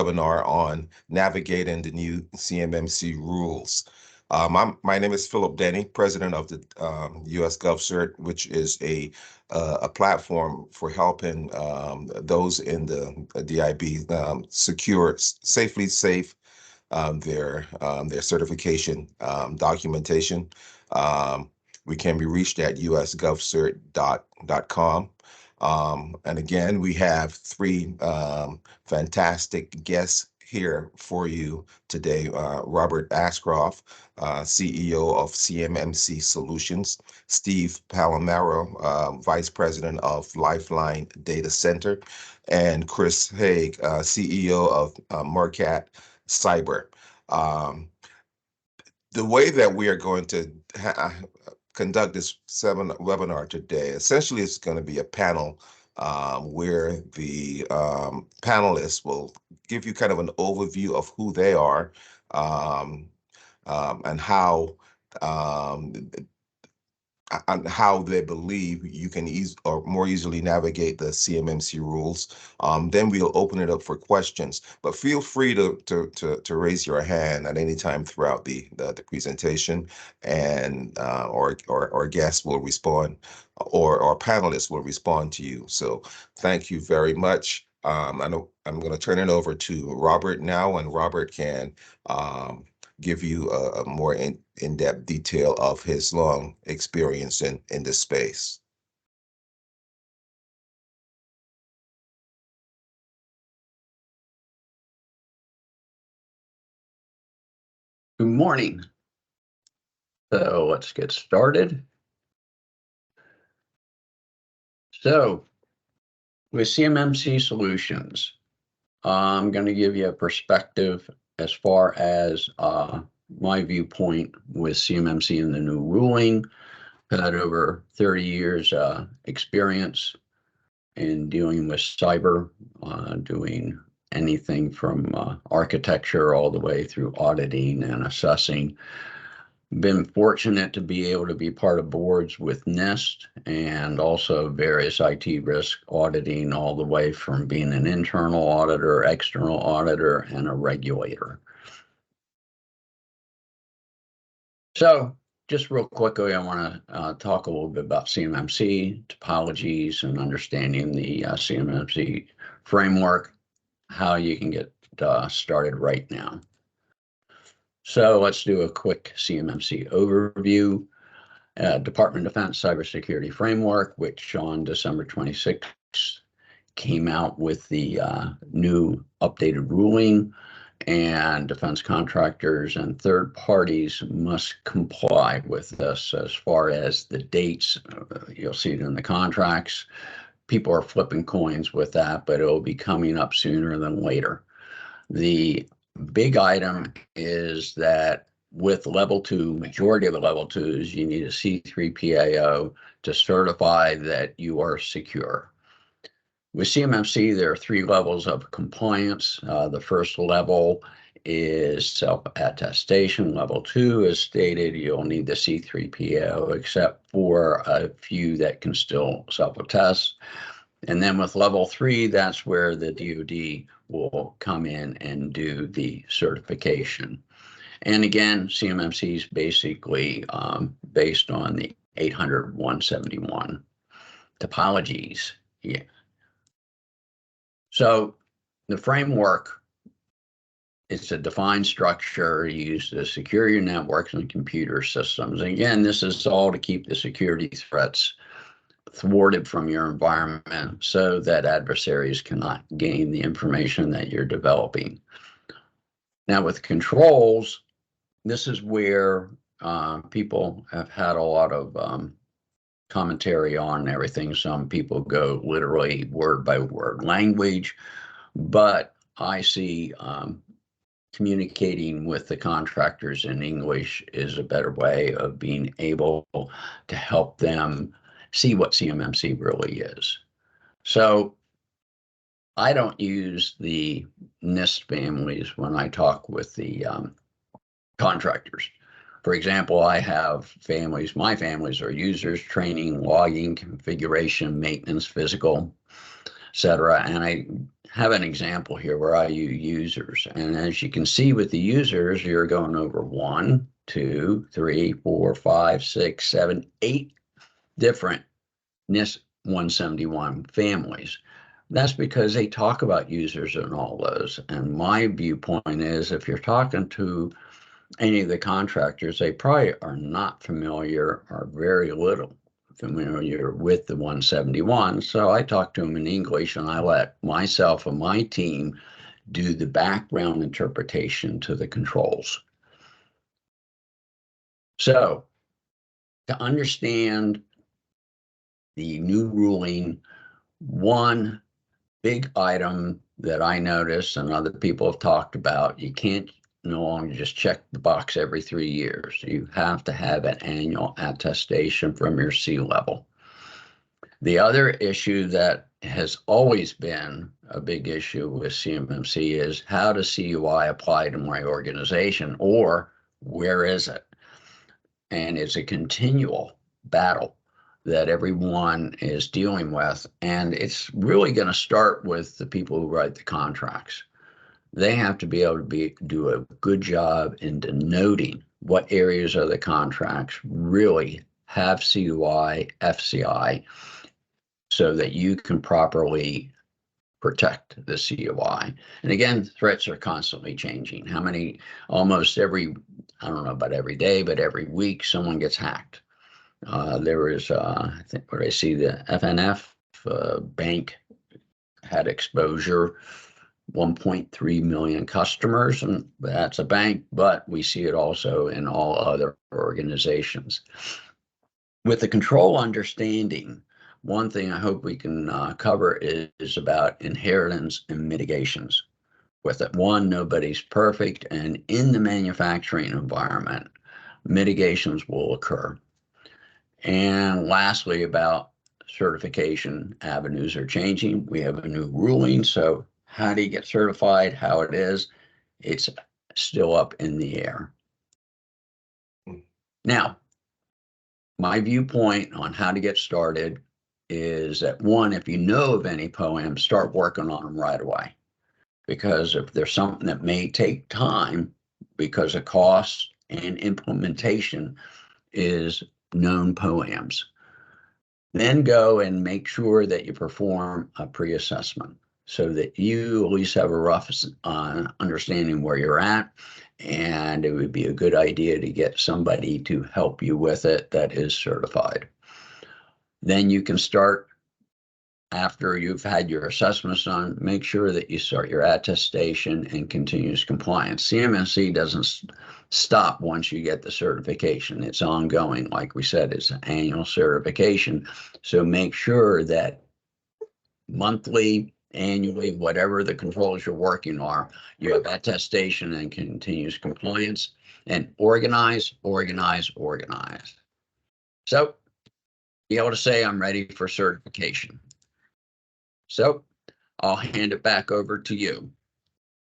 webinar on navigating the new CMMC rules. My name is Philip Denny, president of the US GovCert, which is a platform for helping those in the DIB safely their certification documentation. We can be reached at usgovcert.com. And again, we have three fantastic guests here for you today. Robert Ashcraft, CEO of CMMC Solutions, Steve Palamara, Vice President of Lifeline Data Center, and Chris Haigh, CEO of Mercat Cyber. The way that we are going to conduct this webinar today, essentially it's going to be a panel where the panelists will give you kind of an overview of who they are and how they believe you can more easily navigate the CMMC rules. Then we'll open it up for questions, but feel free to raise your hand at any time throughout the presentation, and or guests will respond, or panelists will respond to you. So thank you very much. I know I'm going to turn it over to Robert now, and Robert can give you a more in-depth detail of his long experience in this space. Good morning. So let's get started. So with CMMC Solutions, I'm going to give you a perspective as far as my viewpoint with CMMC and the new ruling. I've had over 30 years experience in dealing with cyber, doing anything from architecture all the way through auditing and assessing. Been fortunate to be able to be part of boards with NIST and also various IT risk auditing, all the way from being an internal auditor, external auditor, and a regulator. So just real quickly, I want to talk a little bit about CMMC, topologies, and understanding the CMMC framework, how you can get started right now. So let's do a quick CMMC overview. Department of Defense Cybersecurity Framework, which on December 26th came out with the new updated ruling, and defense contractors and third parties must comply with this as far as the dates. You'll see it in the contracts. People are flipping coins with that, but it will be coming up sooner than later. The big item is that with level 2, majority of the level 2s, you need a C3PAO to certify that you are secure. With CMMC, there are 3 levels of compliance. The first level is self-attestation. Level 2, as stated, you'll need the C3PAO, except for a few that can still self-attest. And then with level 3, that's where the DoD will come in and do the certification. And again, CMMC is basically based on the 800-171 topologies. Yeah. So the framework, it's a defined structure used to secure your networks and computer systems. And again, this is all to keep the security threats thwarted from your environment so that adversaries cannot gain the information that you're developing. Now with controls, this is where people have had a lot of commentary on everything. Some people go literally word by word language, but I see communicating with the contractors in English is a better way of being able to help them see what CMMC really is. So I don't use the NIST families when I talk with the contractors. For example, I have families, my families are users, training, logging, configuration, maintenance, physical. cetera. And I have an example here where I use users. And as you can see with the users, you're going over 1, 2, 3, 4, 5, 6, 7, 8 different NIST 171 families. That's because they talk about users in all those. And my viewpoint is if you're talking to any of the contractors, they probably are not familiar or very little familiar with the 171. So I talk to them in English and I let myself and my team do the background interpretation to the controls. So to understand the new ruling, one big item that I noticed and other people have talked about, you can't no longer just check the box every 3 years. You have to have an annual attestation from your C level. The other issue that has always been a big issue with CMMC is how does CUI apply to my organization, or where is it? And it's a continual battle that everyone is dealing with. And it's really going to start with the people who write the contracts. They have to be able to do a good job in denoting what areas of the contracts really have CUI, FCI, so that you can properly protect the CUI. And again, threats are constantly changing. How many, almost every, I don't know about every day, but every week someone gets hacked. There was, I think, where I see the FNF bank had exposure, 1.3 million customers, and that's a bank, but we see it also in all other organizations. With the control understanding, one thing I hope we can cover is about inheritance and mitigations. With it, one, nobody's perfect, and in the manufacturing environment, mitigations will occur. And lastly, about certification avenues are changing. We have a new ruling. So how do you get certified? How it is, it's still up in the air. Now, my viewpoint on how to get started is that one, if you know of any POAM, start working on them right away. Because if there's something that may take time because of cost and implementation is known POAMs. Then go and make sure that you perform a pre-assessment so that you at least have a rough understanding where you're at. And it would be a good idea to get somebody to help you with it that is certified. Then you can start, after you've had your assessments done, make sure that you start your attestation and continuous compliance. CMMC doesn't stop once you get the certification. It's ongoing. Like we said, it's an annual certification. So make sure that monthly, annually, whatever the controls you're working on, you have attestation and continuous compliance, and organize, organize, organize. So be able to say I'm ready for certification. So I'll hand it back over to you.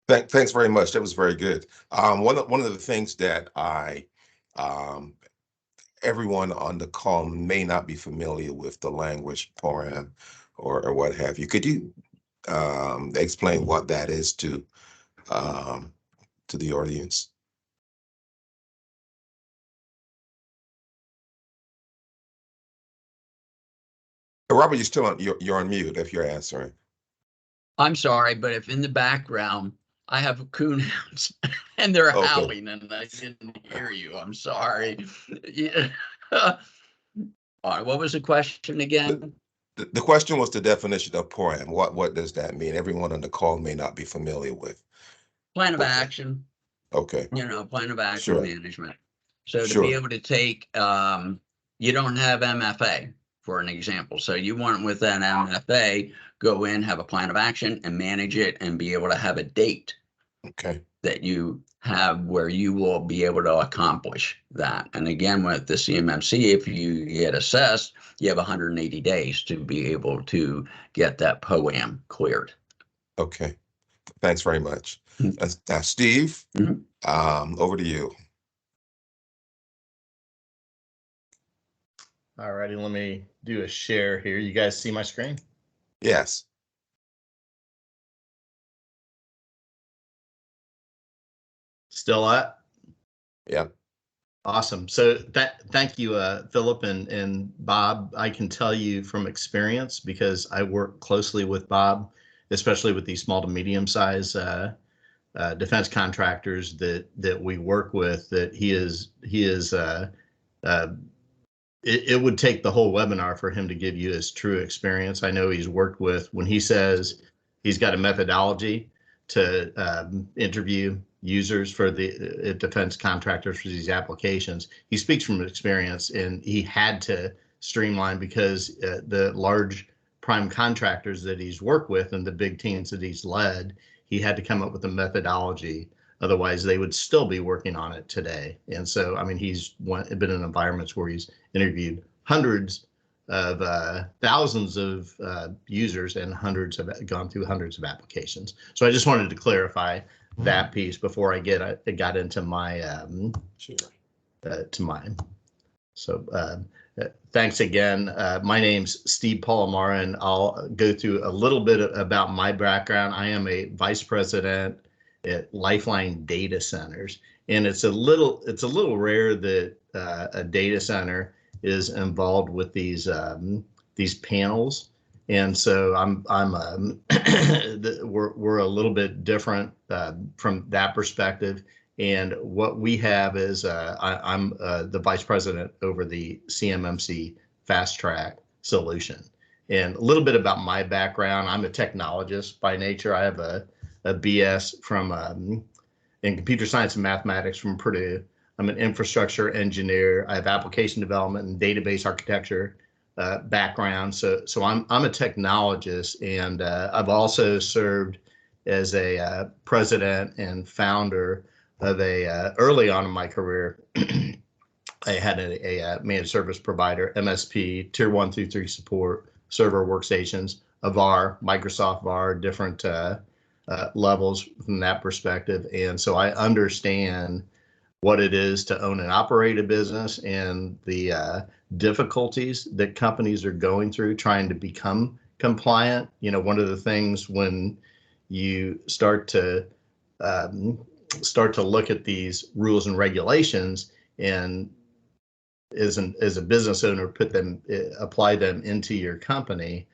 Thanks very much. That was very good. One of the things that everyone on the call may not be familiar with the language POAM or what have you. Could you explain what that is to the audience? Robert, you're still on. You're on mute if you're answering. I'm sorry, but if in the background I have coonhounds and they're howling and I didn't hear you, I'm sorry. Yeah. All right, what was the question again? The question was the definition of POAM. What does that mean? Everyone on the call may not be familiar with. Plan of action. Okay. Plan of action management. So to Sure. be able to take, you don't have MFA, for an example. So you want with that MFA, go in, have a plan of action and manage it and be able to have a date. Okay. That you have where you will be able to accomplish that. And again, with the CMMC, if you get assessed, you have 180 days to be able to get that POAM cleared. Okay. Thanks very much. Now, Steve, over to you. All righty, let me do a share here. You guys see my screen? Yes. Still up? Yeah. Awesome. So thank you, Philip and Bob. I can tell you from experience, because I work closely with Bob, especially with these small to medium size defense contractors that we work with, that he is it would take the whole webinar for him to give you his true experience. I know he's worked with, when he says he's got a methodology to interview users for the defense contractors for these applications, he speaks from experience, and he had to streamline because the large prime contractors that he's worked with and the big teams that he's led, he had to come up with a methodology. Otherwise, they would still be working on it today. And so, I mean, he's been in environments where he's interviewed hundreds of thousands of users, and gone through hundreds of applications. So I just wanted to clarify that piece before I got into my to mine. So thanks again. My name's Steve Palamara, and I'll go through a little bit about my background. I am a vice president at Lifeline Data Centers, and it's a little rare that a data center is involved with these panels, and so we're a little bit different from that perspective. And what we have is I'm the vice president over the CMMC Fast Track solution. And a little bit about my background: I'm a technologist by nature. I have a BS from in computer science and mathematics from Purdue. I'm an infrastructure engineer. I have application development and database architecture background. So I'm a technologist, and I've also served as a president and founder of early on in my career, I had a managed service provider, MSP, tier 1 through 3 support, server workstations, a VAR, Microsoft VAR, different levels from that perspective. And so I understand what it is to own and operate a business, and the difficulties that companies are going through trying to become compliant. You know, one of the things when you start to look at these rules and regulations, and as a business owner apply them into your company,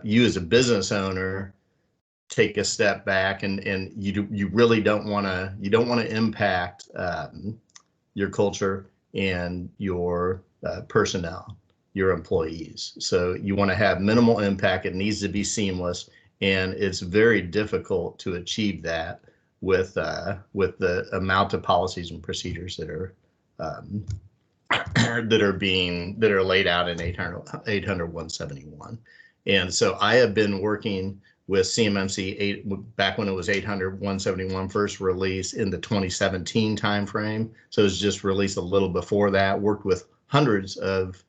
you as a business owner take a step back, and you really don't want to impact your culture and your personnel, your employees. So you want to have minimal impact. It needs to be seamless, and it's very difficult to achieve that with the amount of policies and procedures that are laid out in 800-171. And so I have been working with CMMC back when it was 800-171 first release in the 2017 timeframe. So it was just released a little before that. Worked with hundreds of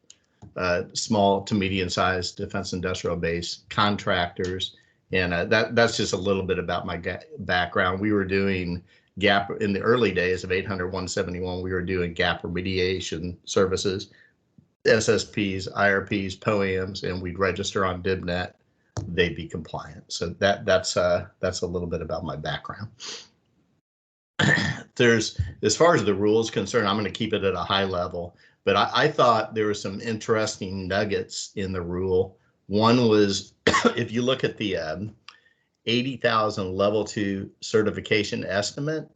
small to medium-sized defense industrial base contractors, and that's just a little bit about my background. We were doing gap in the early days of 800-171. We were doing gap remediation services, SSPs, IRPs, POAMs, and we'd register on DibNet. They'd be compliant. So that's a little bit about my background. As far as the rules concerned, I'm going to keep it at a high level, but I thought there were some interesting nuggets in the rule. One was, if you look at the 80,000 level 2 certification estimate,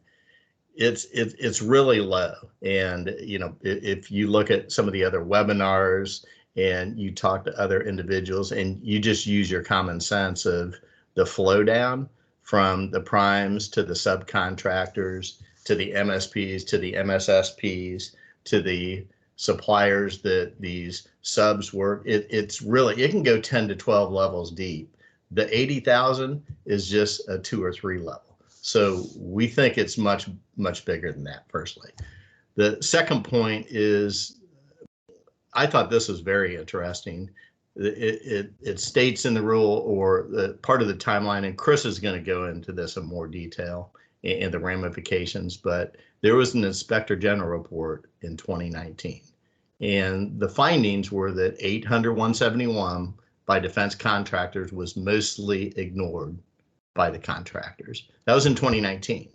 it's really low. And you know, if you look at some of the other webinars and you talk to other individuals and you just use your common sense of the flow down from the primes to the subcontractors to the MSPs to the MSSPs to the suppliers that these subs work, it can go 10 to 12 levels deep. The 80,000 is just a 2 or 3 level. So we think it's much bigger than that personally. The second point is, I thought this was very interesting. It states in the rule, or the part of the timeline, and Chris is going to go into this in more detail and the ramifications, but there was an Inspector General report in 2019. And the findings were that 800-171 by defense contractors was mostly ignored by the contractors. That was in 2019.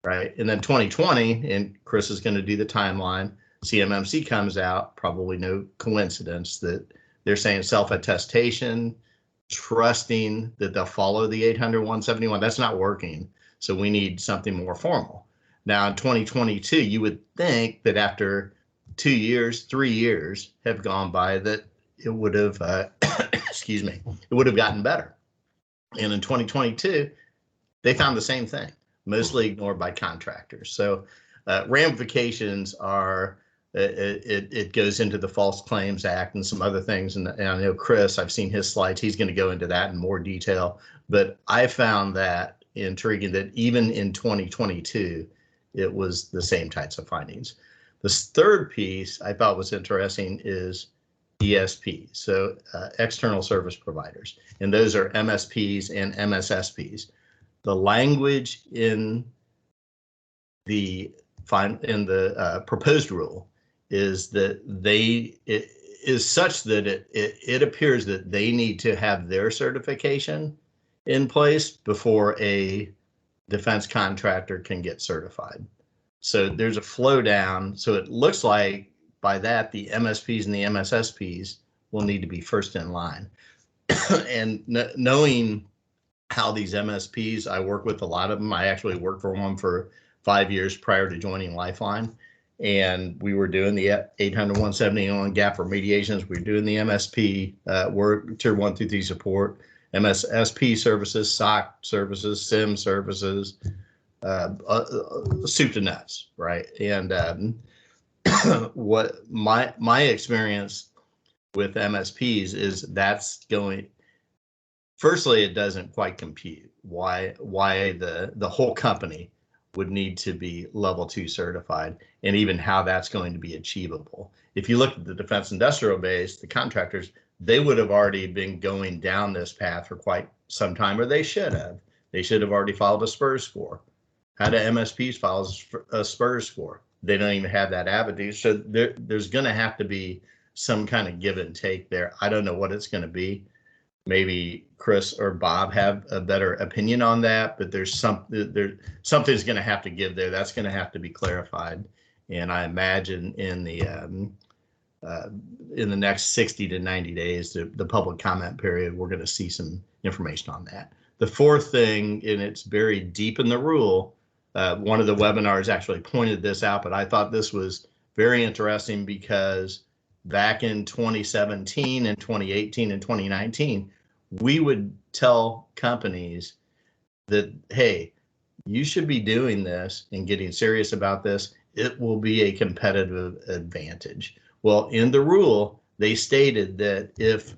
right? And then 2020, and Chris is going to do the timeline, CMMC comes out, probably no coincidence that they're saying self-attestation, trusting that they'll follow the 800-171. That's not working. So we need something more formal. Now in 2022, you would think that after 2 years, 3 years have gone by, that it would have, excuse me, it would have gotten better. And in 2022, they found the same thing, mostly ignored by contractors. So ramifications are, it goes into the False Claims Act and some other things. And I know Chris, I've seen his slides, he's going to go into that in more detail. But I found that intriguing that even in 2022, it was the same types of findings. The third piece I thought was interesting is ESP, so external service providers, and those are MSPs and MSSPs. The language in the proposed rule is that it is such that it appears that they need to have their certification in place before a defense contractor can get certified. So there's a flow down. So it looks like by that, the MSPs and the MSSPs will need to be first in line. And knowing how these MSPs, I work with a lot of them. I actually worked for one for 5 years prior to joining Lifeline. And we were doing the 800-171 gap remediations. We were doing the MSP work, tier 1 through 3 support, MSSP services, SOC services, SIM services, soup to nuts, right? And what my experience with MSPs is that's going, firstly, it doesn't quite compute why the whole company would need to be level 2 certified, and even how that's going to be achievable. If you look at the defense industrial base, the contractors, they would have already been going down this path for quite some time, or they should have. They should have already followed a SPURS score. How do MSPs follow a SPURS score? They don't even have that avenue. So there's going to have to be some kind of give and take there. I don't know what it's going to be. Maybe Chris or Bob have a better opinion on that, but something's going to have to give there. That's going to have to be clarified. And I imagine in the next 60 to 90 days, the public comment period, we're going to see some information on that. The fourth thing, and it's buried deep in the rule, one of the webinars actually pointed this out, but I thought this was very interesting because back in 2017 and 2018 and 2019, we would tell companies that, hey, you should be doing this and getting serious about this. It will be a competitive advantage. Well, in the rule, they stated that if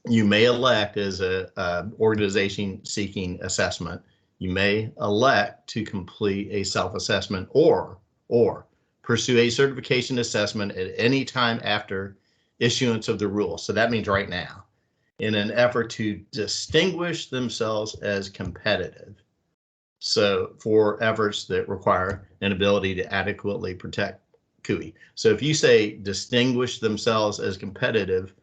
you may elect as a organization seeking assessment, you may elect to complete a self-assessment or pursue a certification assessment at any time after issuance of the rule. So that means right now, in an effort to distinguish themselves as competitive. So for efforts that require an ability to adequately protect CUI. So if you say distinguish themselves as competitive,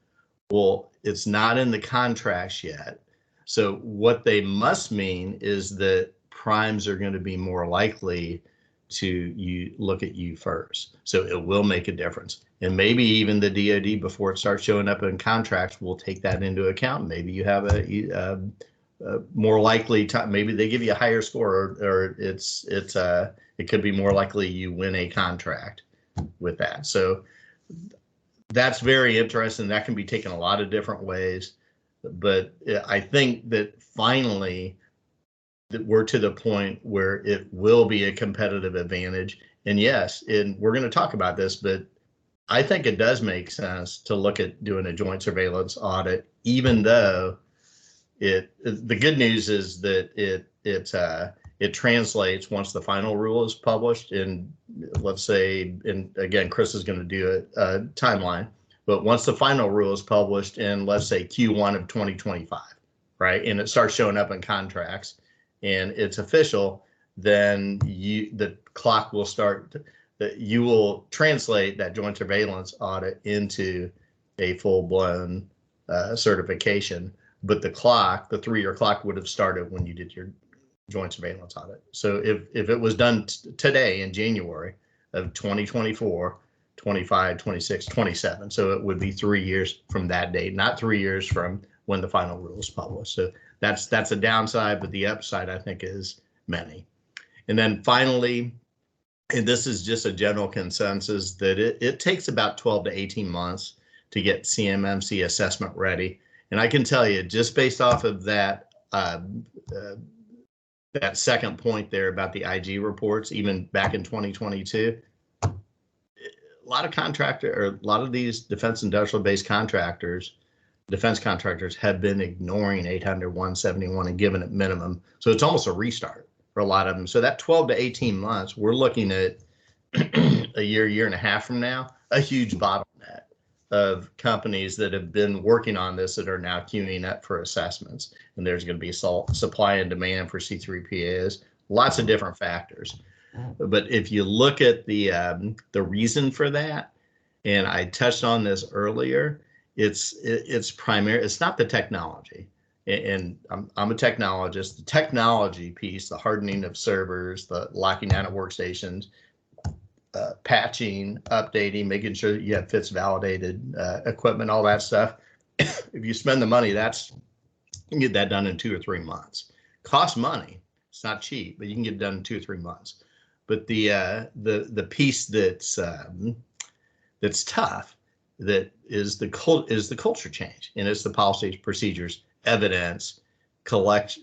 well, it's not in the contracts yet. So what they must mean is that primes are going to be more likely to look at you first. So it will make a difference. And maybe even the DoD, before it starts showing up in contracts, will take that into account. Maybe you have a more likely time, maybe they give you a higher score, or it could be more likely you win a contract with that. So that's very interesting. That can be taken a lot of different ways. But I think that finally that we're to the point where it will be a competitive advantage. And yes, and we're going to talk about this, but I think it does make sense to look at doing a joint surveillance audit, even though the good news is that it translates once the final rule is published. And let's say, and again, Chris is going to do a timeline, but once the final rule is published in, let's say, Q1 of 2025, right, and it starts showing up in contracts and it's official, then the clock will start. You will translate that joint surveillance audit into a full-blown certification. But the 3-year clock would have started when you did joint surveillance audit. So if it was done today in January of 2024, 25, 26, 27, so it would be 3 years from that date, not 3 years from when the final rule is published. So that's a downside, but the upside, I think, is many. And then finally, and this is just a general consensus, that it takes about 12 to 18 months to get CMMC assessment ready. And I can tell you, just based off of that that second point there about the IG reports, even back in 2022, a lot of these defense industrial based contractors, defense contractors, have been ignoring 800, 171 and giving it minimum. So it's almost a restart for a lot of them. So that 12 to 18 months, we're looking at a year and a half from now, a huge bottleneck of companies that have been working on this that are now queuing up for assessments. And there's going to be supply and demand for C3PAs, lots of different factors. But if you look at the reason for that, and I touched on this earlier, it's not the technology. And I'm a technologist. The technology piece, the hardening of servers, the locking down of workstations, patching, updating, making sure that you have FITS validated equipment, all that stuff. If you spend the money, you can get that done in 2 or 3 months. Costs money. It's not cheap, but you can get it done in 2 or 3 months. But the piece that's tough, that is the culture change, and it's the policies, procedures, evidence, that's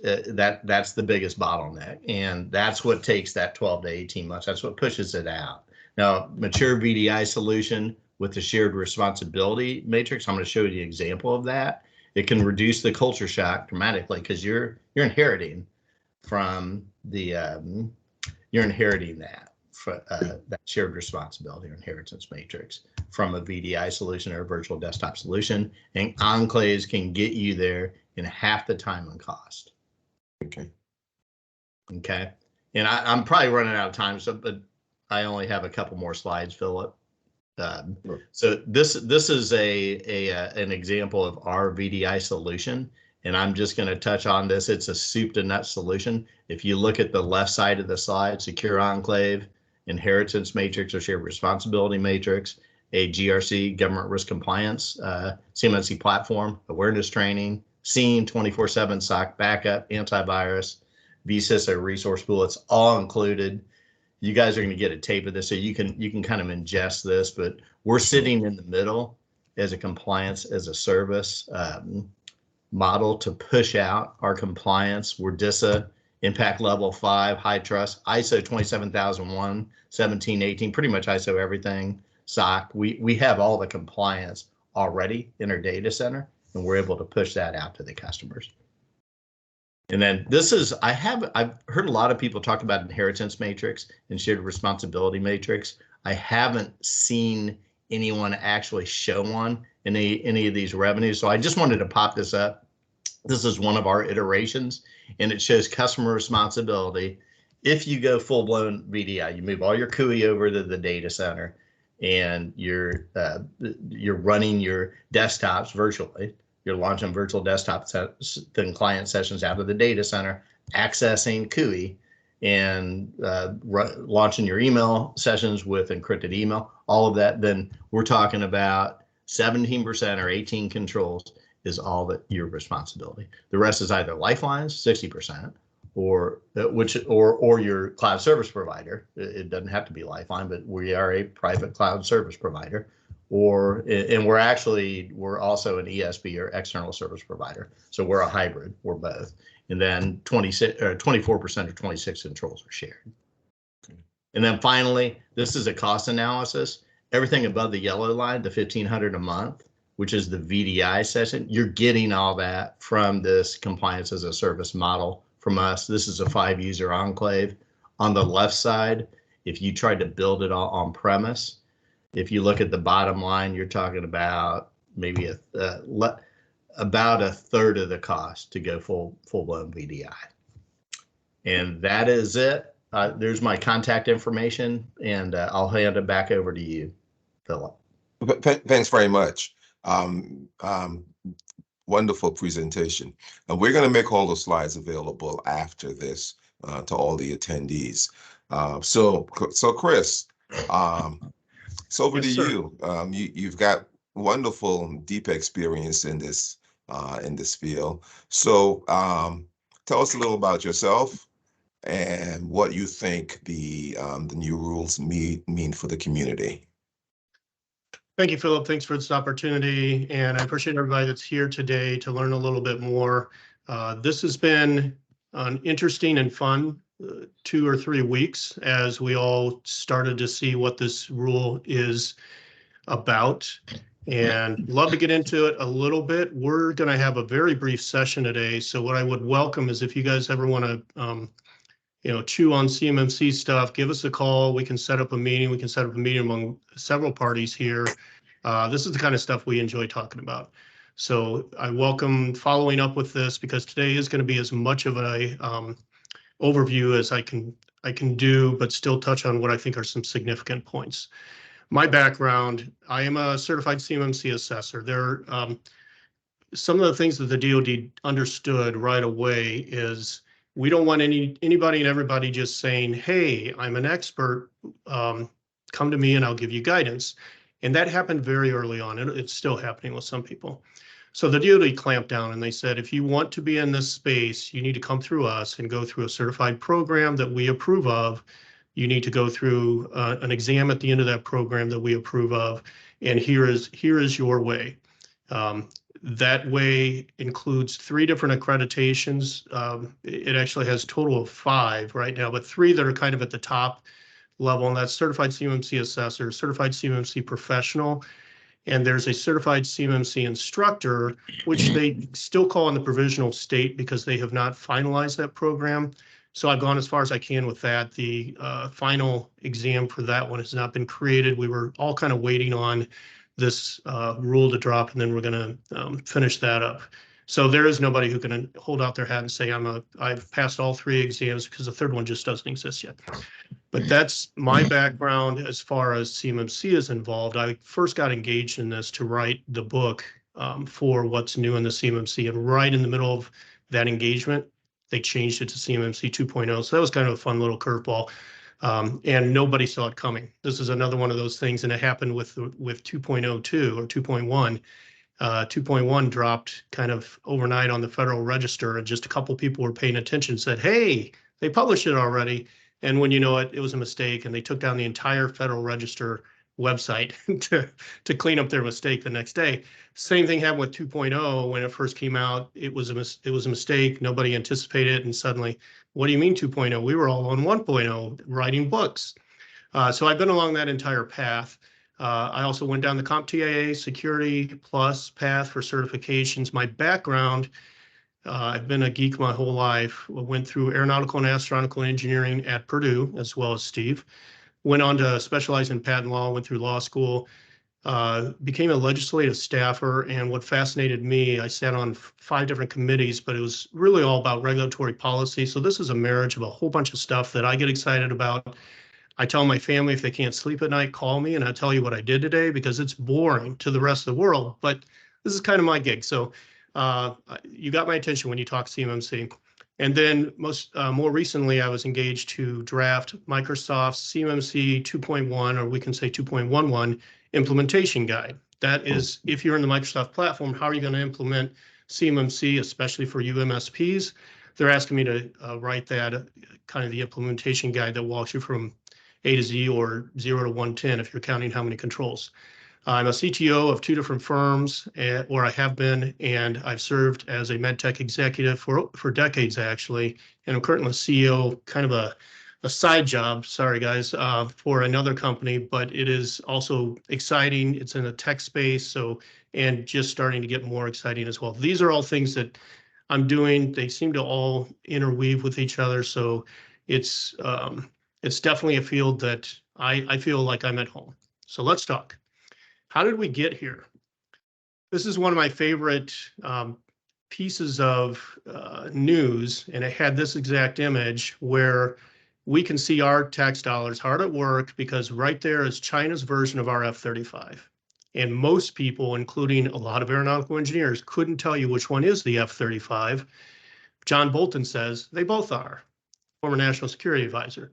the biggest bottleneck, and that's what takes that 12 to 18 months. That's what pushes it out. Now, mature VDI solution with the shared responsibility matrix, I'm going to show you an example of that. It can reduce the culture shock dramatically, because you're inheriting from the that shared responsibility or inheritance matrix from a VDI solution or a virtual desktop solution, and enclaves can get you there in half the time and cost. Okay. And I'm probably running out of time, but I only have a couple more slides, Philip. Sure. So this is an example of our VDI solution, and I'm just going to touch on this. It's a soup to nuts solution. If you look at the left side of the slide, secure enclave, inheritance matrix or shared responsibility matrix, a GRC, government risk compliance, CMMC platform, awareness training, SIEM, 24/7 SOC backup, antivirus, vCISA resource pool. It's all included. You guys are going to get a tape of this, so you can kind of ingest this, but we're sitting in the middle as a compliance as a service model to push out our compliance. We're DISA, impact level 5, high trust, ISO 27001, 1718, pretty much ISO everything, SOC. We have all the compliance already in our data center, and we're able to push that out to the customers. And then this is, I've heard a lot of people talk about inheritance matrix and shared responsibility matrix. I haven't seen anyone actually show one in any of these revenues. So I just wanted to pop this up. This is one of our iterations, and it shows customer responsibility. If you go full-blown VDI, you move all your CUI over to the data center, and you're running your desktops virtually. You're launching virtual desktop and client sessions out of the data center, accessing CUI, and launching your email sessions with encrypted email, all of that. Then we're talking about 17% or 18 controls is all that your responsibility. The rest is either lifelines, 60%, or your cloud service provider. It doesn't have to be Lifeline, but we are a private cloud service provider. And we're also an ESP or external service provider. So we're a hybrid, we're both. And then 24% or 26 controls are shared. Okay. And then finally, this is a cost analysis. Everything above the yellow line, the $1,500 a month, which is the VDI session, you're getting all that from this compliance as a service model from us. This is a 5-user enclave. On the left side, if you tried to build it all on premise, if you look at the bottom line, you're talking about maybe about a third of the cost to go full-blown VDI. And that is it. There's my contact information, and I'll hand it back over to you, Philip. Thanks very much. Wonderful presentation. And we're going to make all the slides available after this to all the attendees. So Chris, it's over Yes, to sir. you. You've got wonderful, deep experience in this field. So tell us a little about yourself and what you think the new rules mean for the community. Thank you, Philip. Thanks for this opportunity, and I appreciate everybody that's here today to learn a little bit more. This has been an interesting and fun 2 or 3 weeks as we all started to see what this rule is about, and love to get into it a little bit. We're going to have a very brief session today, so what I would welcome is if you guys ever want to chew on CMMC stuff, give us a call. We can set up a meeting. We can set up a meeting among several parties here. This is the kind of stuff we enjoy talking about. So I welcome following up with this, because today is going to be as much of a overview as I can do, but still touch on what I think are some significant points. My background, I am a certified CMMC assessor. There some of the things that the DoD understood right away is we don't want anybody and everybody just saying, hey, I'm an expert, come to me and I'll give you guidance. And that happened very early on. It's still happening with some people. So the DoD clamped down and they said, if you want to be in this space, you need to come through us and go through a certified program that we approve of. You need to go through an exam at the end of that program that we approve of. And here is your way. That way includes 3 different accreditations. It actually has a total of 5 right now, but 3 that are kind of at the top level, and that's Certified CMMC Assessor, Certified CMMC Professional, and there's a Certified CMMC Instructor, which they still call in the provisional state because they have not finalized that program. So I've gone as far as I can with that. The final exam for that one has not been created. We were all kind of waiting on this rule to drop, and then we're going to finish that up. So there is nobody who can hold out their hat and say I've passed all 3 exams, because the 3rd one just doesn't exist yet. But that's my background as far as CMMC is involved. I first got engaged in this to write the book for what's new in the CMMC, and right in the middle of that engagement, they changed it to CMMC 2.0. So that was kind of a fun little curveball. And nobody saw it coming. This is another one of those things, and it happened with 2.02 or 2.1. 2.1 dropped kind of overnight on the Federal Register, and just a couple people were paying attention and said, hey, they published it already. And when you know it, it was a mistake, and they took down the entire Federal Register website to clean up their mistake the next day. Same thing happened with 2.0 when it first came out. It was a mistake. Nobody anticipated it, and suddenly, what do you mean 2.0? We were all on 1.0 writing books. So I've been along that entire path. I also went down the CompTIA Security Plus path for certifications. My background, I've been a geek my whole life. Went through aeronautical and astronautical engineering at Purdue, as well as Steve. Went on to specialize in patent law, went through law school, became a legislative staffer. And what fascinated me, I sat on 5 different committees, but it was really all about regulatory policy. So this is a marriage of a whole bunch of stuff that I get excited about. I tell my family if they can't sleep at night, call me and I'll tell you what I did today, because it's boring to the rest of the world. But this is kind of my gig. So you got my attention when you talk CMMC. And then more recently, I was engaged to draft Microsoft's CMMC 2.1, or we can say 2.11 implementation guide. That is, if you're in the Microsoft platform, how are you going to implement CMMC, especially for UMSPs? They're asking me to write that kind of the implementation guide that walks you from A to Z, or 0 to 110 if you're counting how many controls. I'm a CTO of 2 different firms, or I have been, and I've served as a medtech executive for decades, actually. And I'm currently CEO, kind of a side job, sorry guys, for another company, but it is also exciting. It's in the tech space, and just starting to get more exciting as well. These are all things that I'm doing. They seem to all interweave with each other, so it's definitely a field that I feel like I'm at home. So let's talk. How did we get here? This is one of my favorite pieces of news, and it had this exact image where we can see our tax dollars hard at work, because right there is China's version of our F-35. And most people, including a lot of aeronautical engineers, couldn't tell you which one is the F-35. John Bolton says they both are. former National Security Advisor.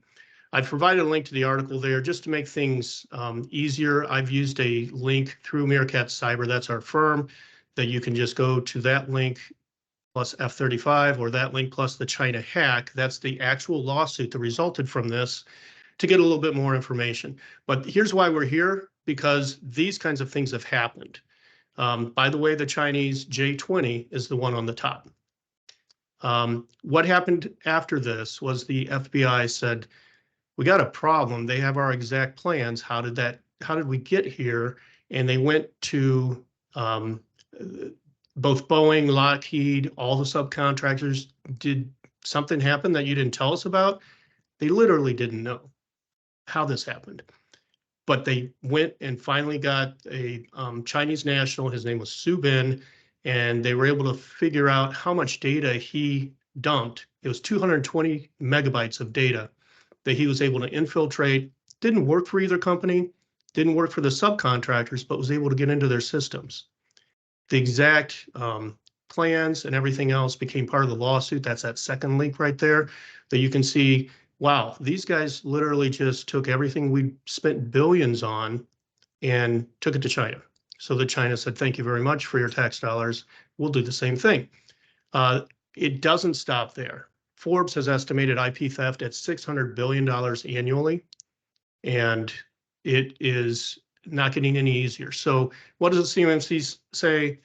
I've provided a link to the article there just to make things easier. I've used a link through Meerkat Cyber, that's our firm, that you can just go to that link plus F-35 or that link plus the China hack. That's the actual lawsuit that resulted from this, to get a little bit more information. But here's why we're here, because these kinds of things have happened. By the way, the Chinese J-20 is the one on the top. What happened after this was the FBI said, we got a problem. They have our exact plans. How did we get here? And they went to both Boeing, Lockheed, all the subcontractors. Did something happen that you didn't tell us about? They literally didn't know how this happened. But they went and finally got a Chinese national, his name was Su Bin, and they were able to figure out how much data he dumped. It was 220 megabytes of data that he was able to infiltrate. Didn't work for either company, didn't work for the subcontractors, but was able to get into their systems. The exact plans and everything else became part of the lawsuit. That's that second link right there that you can see. Wow, these guys literally just took everything we spent billions on and took it to China. So the China said, thank you very much for your tax dollars. We'll do the same thing. It doesn't stop there. Forbes has estimated IP theft at $600 billion annually, and it is not getting any easier. So what does the CMMC say?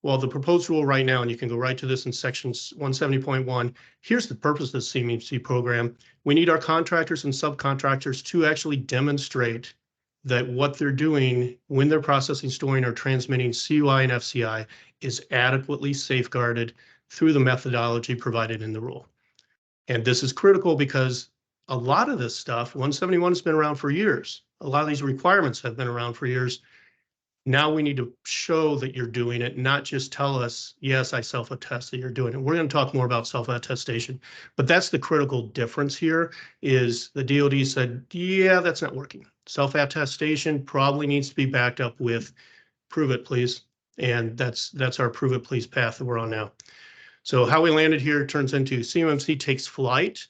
Well, the proposed rule right now, and you can go right to this in section 170.1, here's the purpose of the CMMC program. We need our contractors and subcontractors to actually demonstrate that what they're doing when they're processing, storing, or transmitting CUI and FCI is adequately safeguarded through the methodology provided in the rule. And this is critical because a lot of this stuff, 171 has been around for years. A lot of these requirements have been around for years. Now we need to show that you're doing it, not just tell us, yes, I self-attest that you're doing it. We're going to talk more about self-attestation, but that's the critical difference here is the DoD said, yeah, that's not working. Self-attestation probably needs to be backed up with prove it, please. And that's our prove it, please path that we're on now. So how we landed here turns into CMMC takes flight.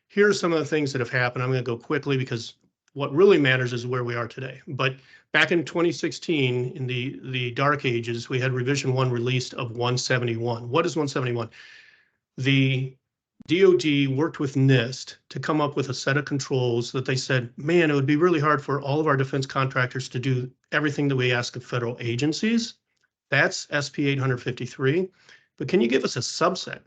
Here are some of the things that have happened. I'm going to go quickly because what really matters is where we are today. But back in 2016, in the dark ages, we had revision 1 released of 171. What is 171? The DoD worked with NIST to come up with a set of controls that they said, man, it would be really hard for all of our defense contractors to do everything that we ask of federal agencies. That's SP 853. But can you give us a subset?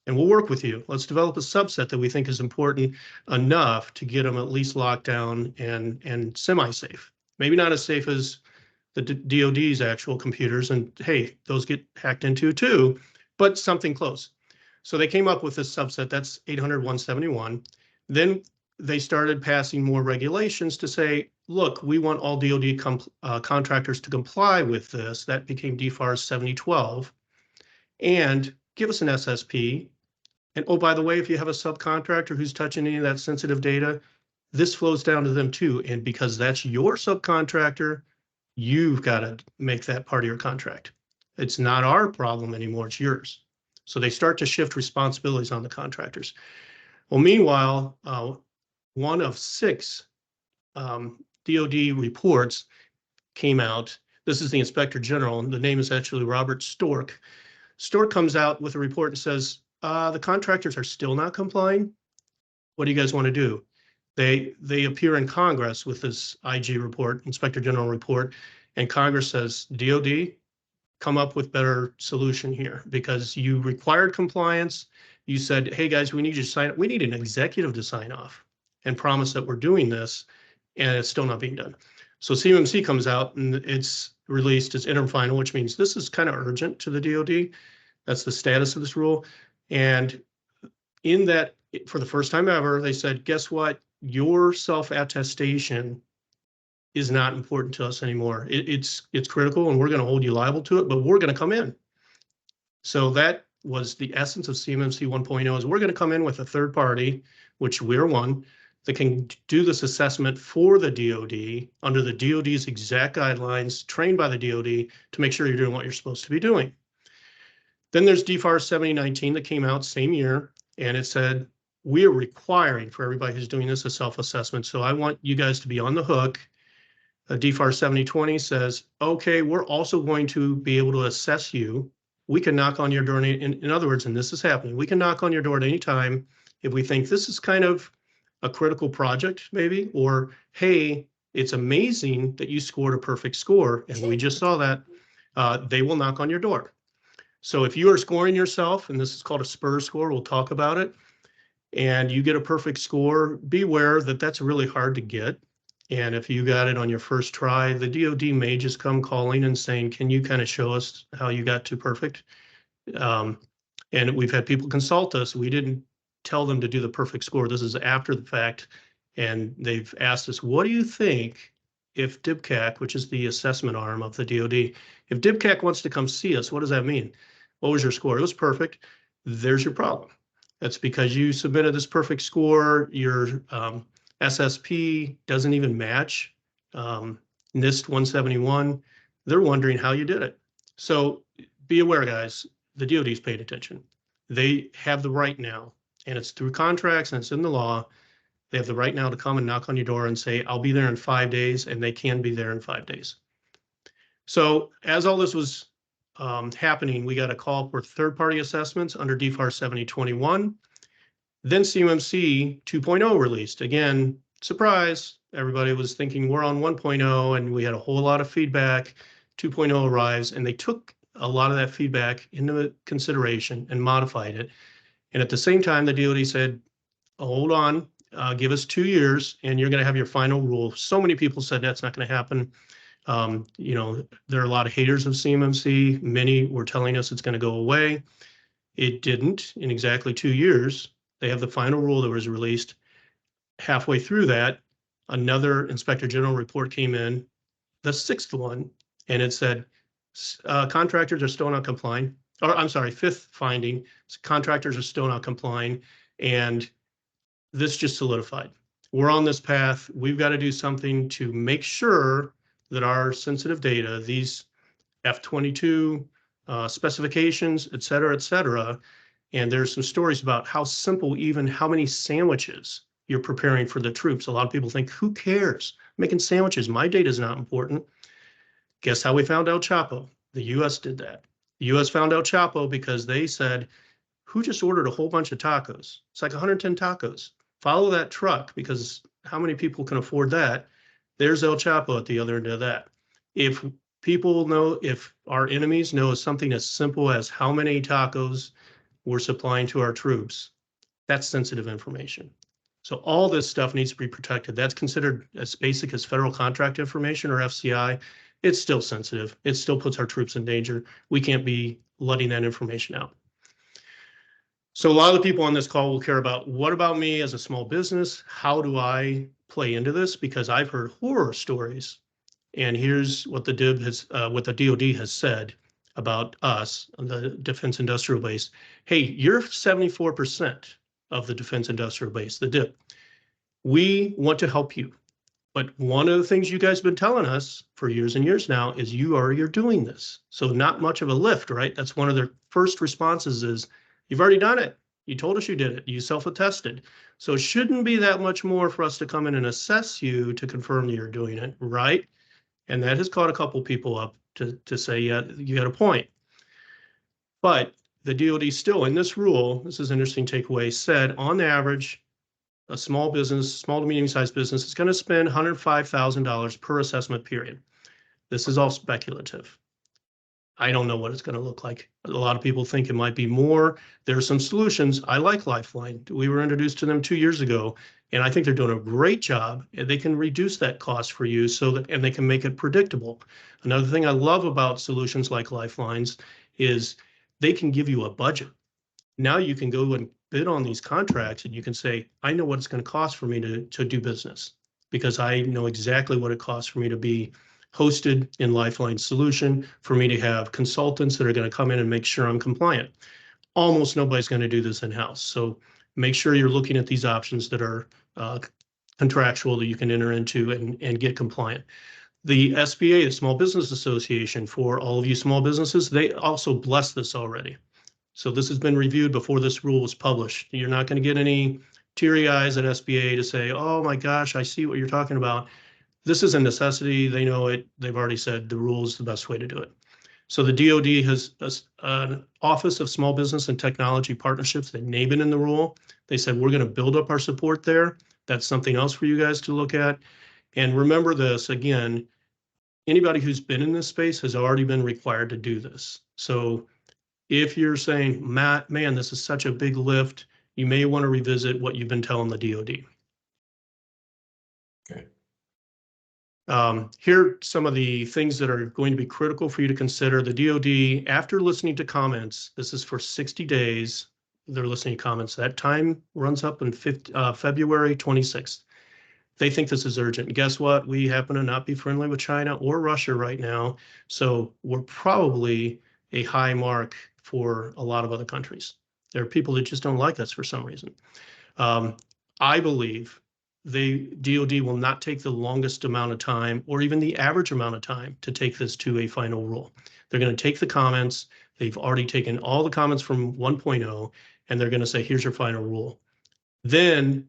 And we'll work with you. Let's develop a subset that we think is important enough to get them at least locked down and semi-safe. Maybe not as safe as the DoD's actual computers, and hey, those get hacked into too, but something close. So they came up with this subset, that's 800-171. Then they started passing more regulations to say, look, we want all DoD contractors to comply with this. That became DFARS 7012. And give us an SSP. And oh, by the way, if you have a subcontractor who's touching any of that sensitive data, this flows down to them too. And because that's your subcontractor, you've got to make that part of your contract. It's not our problem anymore, it's yours. So they start to shift responsibilities on the contractors. Well, meanwhile, one of 6 DoD reports came out. This is the Inspector General, and the name is actually Robert Stork. Stork comes out with a report and says, the contractors are still not complying. What do you guys want to do? They appear in Congress with this IG report, Inspector General report, and Congress says, DoD, come up with better solution here because you required compliance. You said, hey guys, we need you to sign up. We need an executive to sign off and promise that we're doing this, and it's still not being done. So CMMC comes out and it's released as interim final, which means this is kind of urgent to the DoD. That's the status of this rule. And in that, for the first time ever, they said, guess what? Your self-attestation is not important to us anymore. It's critical, and we're going to hold you liable to it, but we're going to come in. So that was the essence of CMMC 1.0 is we're going to come in with a third party, which we're one, that can do this assessment for the DoD under the DoD's exact guidelines, trained by the DoD to make sure you're doing what you're supposed to be doing. Then there's DFARS 7019 that came out same year, and it said, we are requiring for everybody who's doing this a self-assessment. So I want you guys to be on the hook. DFAR 7020 says, okay, we're also going to be able to assess you. We can knock on your door. In other words, and this is happening, we can knock on your door at any time if we think this is kind of a critical project maybe, or hey, it's amazing that you scored a perfect score. And we just saw that. They will knock on your door. So if you are scoring yourself, and this is called a SPUR score, we'll talk about it, and you get a perfect score, beware that that's really hard to get. And if you got it on your first try, the DoD may just come calling and saying, can you kind of show us how you got to perfect? And we've had people consult us. We didn't tell them to do the perfect score. This is after the fact. And they've asked us, what do you think if DIBCAC, which is the assessment arm of the DoD, if DIBCAC wants to come see us, what does that mean? What was your score? It was perfect. There's your problem. That's because you submitted this perfect score. Your SSP doesn't even match NIST 171. They're wondering how you did it. So be aware, guys, the DoD's paid attention. They have the right now, and it's through contracts and it's in the law. They have the right now to come and knock on your door and say, I'll be there in 5 days, and they can be there in 5 days. So as all this was happening, we got a call for third-party assessments under DFAR 7021. Then CMMC 2.0 released. Again, surprise, everybody was thinking we're on 1.0, and we had a whole lot of feedback. 2.0 arrives, and they took a lot of that feedback into consideration and modified it. And at the same time, the DoD said, hold on, give us 2 years, and you're going to have your final rule. So many people said that's not going to happen. You know, there are a lot of haters of CMMC. Many were telling us it's going to go away. It didn't in exactly 2 years. They have the final rule that was released. Halfway through that, another Inspector General report came in, the 6th one, and it said contractors are still not complying. Or I'm sorry, 5th finding, contractors are still not complying, and this just solidified. We're on this path. We've got to do something to make sure that our sensitive data, these F-22 specifications, et cetera, and there's some stories about how simple, even how many sandwiches you're preparing for the troops. A lot of people think, who cares? Making sandwiches, my data is not important. Guess how we found El Chapo? The US did that. The US found El Chapo because they said, who just ordered a whole bunch of tacos? It's like 110 tacos. Follow that truck, because how many people can afford that? There's El Chapo at the other end of that. If people know, if our enemies know something as simple as how many tacos we're supplying to our troops, that's sensitive information. So all this stuff needs to be protected. That's considered as basic as federal contract information or FCI. It's still sensitive. It still puts our troops in danger. We can't be letting that information out. So a lot of the people on this call will care about, what about me as a small business? How do I play into this? Because I've heard horror stories. And here's what the DoD has said about us, the defense industrial base. Hey, you're 74% of the defense industrial base, the DIP. We want to help you. But one of the things you guys have been telling us for years and years now is you're doing this. So not much of a lift, right? That's one of their first responses is, you've already done it. You told us you did it. You self-attested. So it shouldn't be that much more for us to come in and assess you to confirm that you're doing it, right? And that has caught a couple people up to say, yeah, you got a point. But the DoD still, in this rule, this is an interesting takeaway, said on average, a small business, small to medium-sized business is going to spend $105,000 per assessment period. This is all speculative. I don't know what it's going to look like. A lot of people think it might be more. There are some solutions. I like Lifeline. We were introduced to them 2 years ago, and I think they're doing a great job. They can reduce that cost for you and they can make it predictable. Another thing I love about solutions like Lifelines is they can give you a budget. Now you can go and bid on these contracts and you can say, I know what it's going to cost for me to do business, because I know exactly what it costs for me to be hosted in Lifeline solution, for me to have consultants that are going to come in and make sure I'm compliant. Almost nobody's going to do this in-house. So make sure you're looking at these options that are contractual that you can enter into and get compliant. The SBA, the Small Business Association, for all of you small businesses, they also bless this already. So this has been reviewed before this rule was published. You're not going to get any teary eyes at SBA to say, oh my gosh, I see what you're talking about. This is a necessity. They know it. They've already said the rule is the best way to do it. So the DoD has an Office of Small Business and Technology Partnerships. They name it in the rule. They said, we're going to build up our support there. That's something else for you guys to look at. And remember this, again, anybody who's been in this space has already been required to do this. So if you're saying, Matt, man, this is such a big lift, you may want to revisit what you've been telling the DoD. Okay. Here are some of the things that are going to be critical for you to consider. The DoD, after listening to comments, this is for 60 days, they're listening to comments. That time runs up in February 26th. They think this is urgent. Guess what? We happen to not be friendly with China or Russia right now. So we're probably a high mark for a lot of other countries. There are people that just don't like us for some reason. I believe the DoD will not take the longest amount of time or even the average amount of time to take this to a final rule. They're going to take the comments. They've already taken all the comments from 1.0, and they're going to say, here's your final rule. Then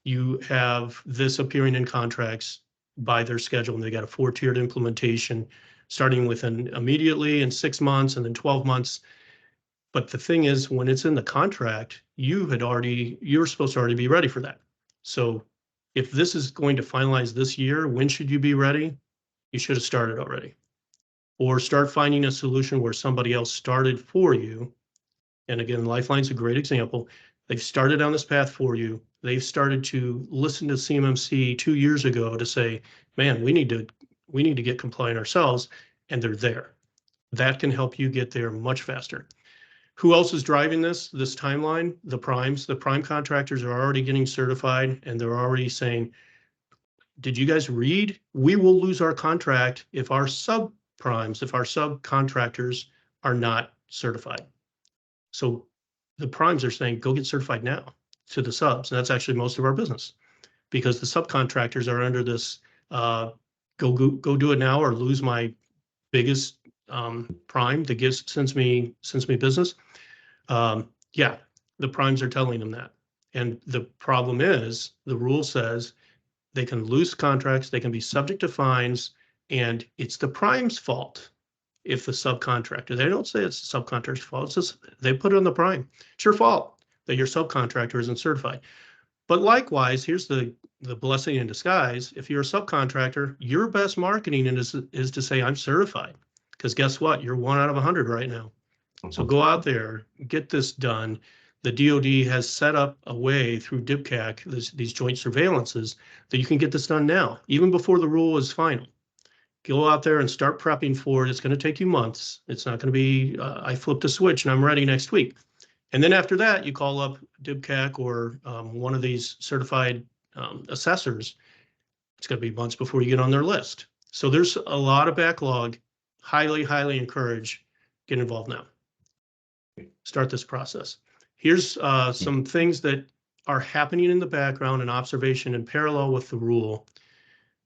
you have this appearing in contracts by their schedule, and they got a 4-tiered implementation starting within immediately in 6 months and then 12 months. But the thing is, when it's in the contract, you're supposed to already be ready for that. So if this is going to finalize this year, when should you be ready? You should have started already. Or start finding a solution where somebody else started for you. And again, Lifeline's a great example. They've started on this path for you. They've started to listen to CMMC 2 years ago to say, man, we need to get compliant ourselves, and they're there. That can help you get there much faster. Who else is driving this timeline? The primes. The prime contractors are already getting certified, and they're already saying, did you guys read? We will lose our contract if our subprimes, if our subcontractors are not certified. So the primes are saying, go get certified now to the subs. And that's actually most of our business, because the subcontractors are under this go do it now or lose my biggest prime that sends me business. Yeah, the primes are telling them that. And the problem is, the rule says they can lose contracts, they can be subject to fines, and it's the prime's fault if the subcontractor, they don't say it's the subcontractor's fault, it's just they put it on the prime. It's your fault that your subcontractor isn't certified. But likewise, here's the blessing in disguise. If you're a subcontractor, your best marketing is to say, I'm certified. Because guess what? You're 1 out of 100 right now. So go out there, get this done. The DoD has set up a way through DIPCAC, these joint surveillances, that you can get this done now, even before the rule is final. Go out there and start prepping for it. It's going to take you months. It's not going to be, I flipped a switch and I'm ready next week. And then after that, you call up DIPCAC or one of these certified assessors. It's going to be months before you get on their list. So there's a lot of backlog. Highly, highly encourage, get involved now. Start this process. Here's some things that are happening in the background and observation in parallel with the rule.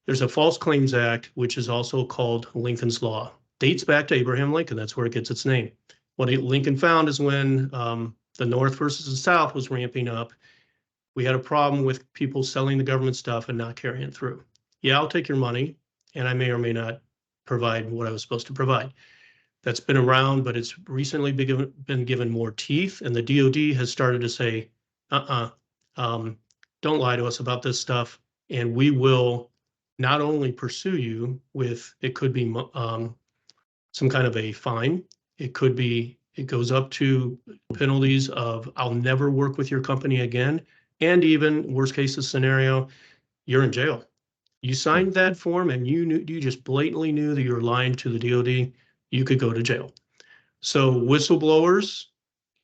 There's a False Claims Act, which is also called Lincoln's Law. Dates back to Abraham Lincoln. That's where it gets its name. What Lincoln found is when the North versus the South was ramping up, we had a problem with people selling the government stuff and not carrying it through. Yeah, I'll take your money, and I may or may not provide what I was supposed to provide. That's been around, but it's recently been given more teeth, and the DoD has started to say, don't lie to us about this stuff, and we will not only pursue you with, it could be some kind of a fine, it goes up to penalties of I'll never work with your company again, and even worst case scenario, you're in jail. You signed that form and you just blatantly knew that you were lying to the DoD, you could go to jail. So whistleblowers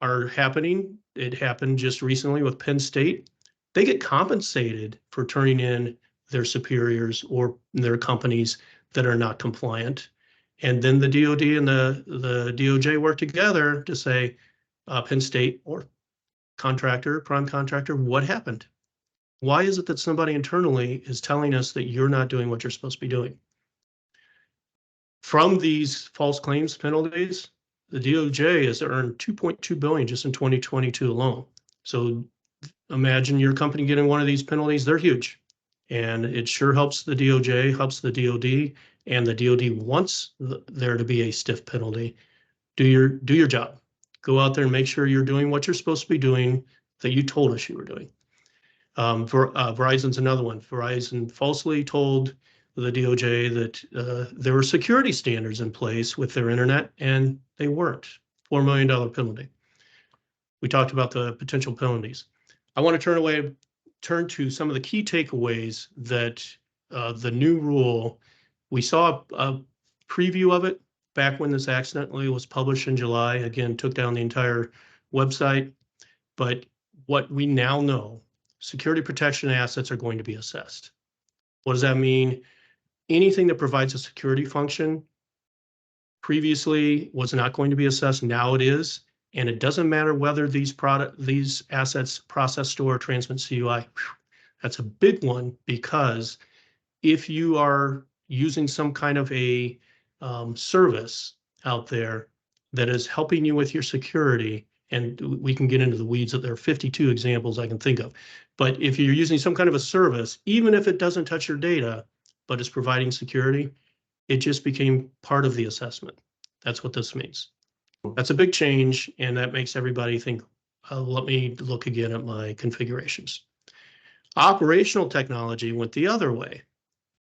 are happening. It happened just recently with Penn State. They get compensated for turning in their superiors or their companies that are not compliant. And then the DoD and the DOJ work together to say, Penn State or contractor, prime contractor, what happened? Why is it that somebody internally is telling us that you're not doing what you're supposed to be doing? From these false claims penalties, the DOJ has earned $2.2 billion just in 2022 alone. So imagine your company getting one of these penalties. They're huge. And it sure helps the DOJ, helps the DOD, and the DOD wants there to be a stiff penalty. Do your job. Go out there and make sure you're doing what you're supposed to be doing that you told us you were doing. Verizon's another one. Verizon falsely told the DOJ that there were security standards in place with their internet, and they weren't. $4 million penalty. We talked about the potential penalties. I want to turn to some of the key takeaways that the new rule, we saw a preview of it back when this accidentally was published in July. Again, took down the entire website. But what we now know, security protection assets are going to be assessed. What does that mean? Anything that provides a security function previously was not going to be assessed. Now it is. And it doesn't matter whether these assets process, store, transmit CUI. That's a big one, because if you are using some kind of a service out there that is helping you with your security, and we can get into the weeds, that there are 52 examples I can think of. But if you're using some kind of a service, even if it doesn't touch your data, but is providing security, it just became part of the assessment. That's what this means. That's a big change, and that makes everybody think, let me look again at my configurations. Operational technology went the other way.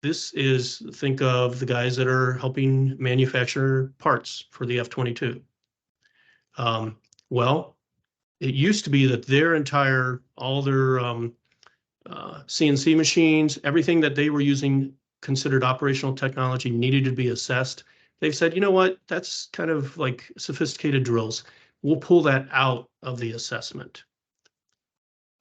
This is, think of the guys that are helping manufacture parts for the F-22. Well, it used to be that all their CNC machines, everything that they were using considered operational technology needed to be assessed. They've said, you know what, that's kind of like sophisticated drills. We'll pull that out of the assessment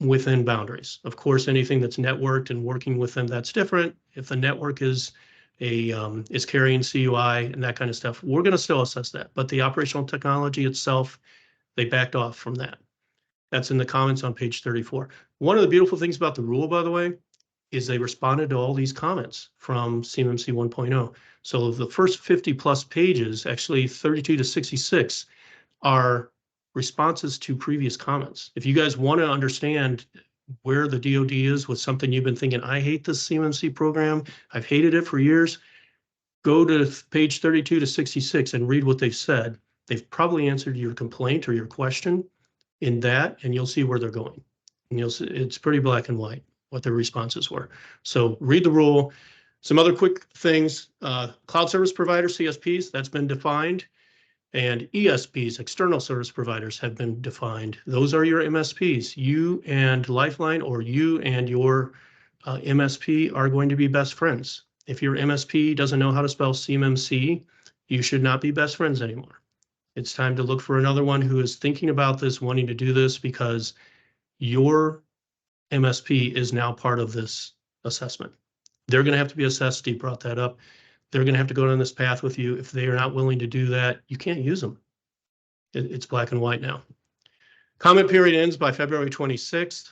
within boundaries. Of course, anything that's networked and working with them, that's different. If the network is carrying CUI and that kind of stuff, we're going to still assess that. But the operational technology itself, they backed off from that. That's in the comments on page 34. One of the beautiful things about the rule, by the way, is they responded to all these comments from CMMC 1.0. So the first 50 plus pages, actually 32 to 66, are responses to previous comments. If you guys want to understand where the DoD is with something you've been thinking, I hate this CMMC program, I've hated it for years, go to page 32 to 66 and read what they've said. They've probably answered your complaint or your question in that, and you'll see where they're going. And you'll see it's pretty black and white what their responses were. So read the rule. Some other quick things, cloud service providers, CSPs, that's been defined. And ESPs, external service providers, have been defined. Those are your MSPs. You and Lifeline, or you and your MSP, are going to be best friends. If your MSP doesn't know how to spell CMMC, you should not be best friends anymore. It's time to look for another one who is thinking about this, wanting to do this, because your MSP is now part of this assessment. They're going to have to be assessed. Steve brought that up. They're going to have to go down this path with you. If they are not willing to do that, you can't use them. It's black and white now. Comment period ends by February 26th.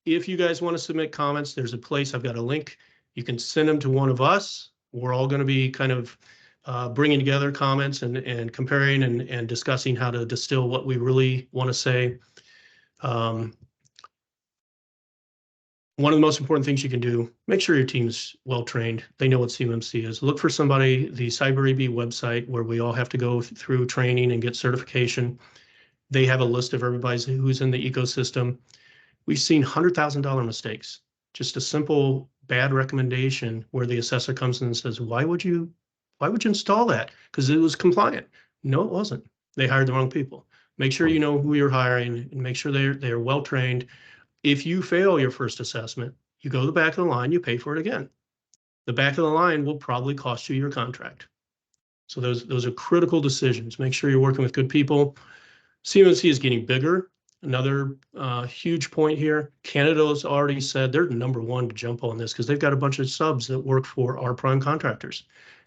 If you guys want to submit comments, there's a place, I've got a link. You can send them to one of us. We're all going to be kind of bringing together comments and comparing and discussing how to distill what we really want to say. One of the most important things you can do, make sure your team's well-trained. They know what CMMC is. Look for somebody, the CyberEB website, where we all have to go through training and get certification. They have a list of everybody who's in the ecosystem. We've seen $100,000 mistakes. Just a simple bad recommendation where the assessor comes in and says, why would you install that? Because it was compliant. No, it wasn't. They hired the wrong people. Make sure you know who you're hiring and make sure they're well-trained. If you fail your first assessment, you go to the back of the line, you pay for it again. The back of the line will probably cost you your contract. So those are critical decisions. Make sure you're working with good people. CMMC is getting bigger. Another huge point here, Canada's already said they're number one to jump on this because they've got a bunch of subs that work for our prime contractors.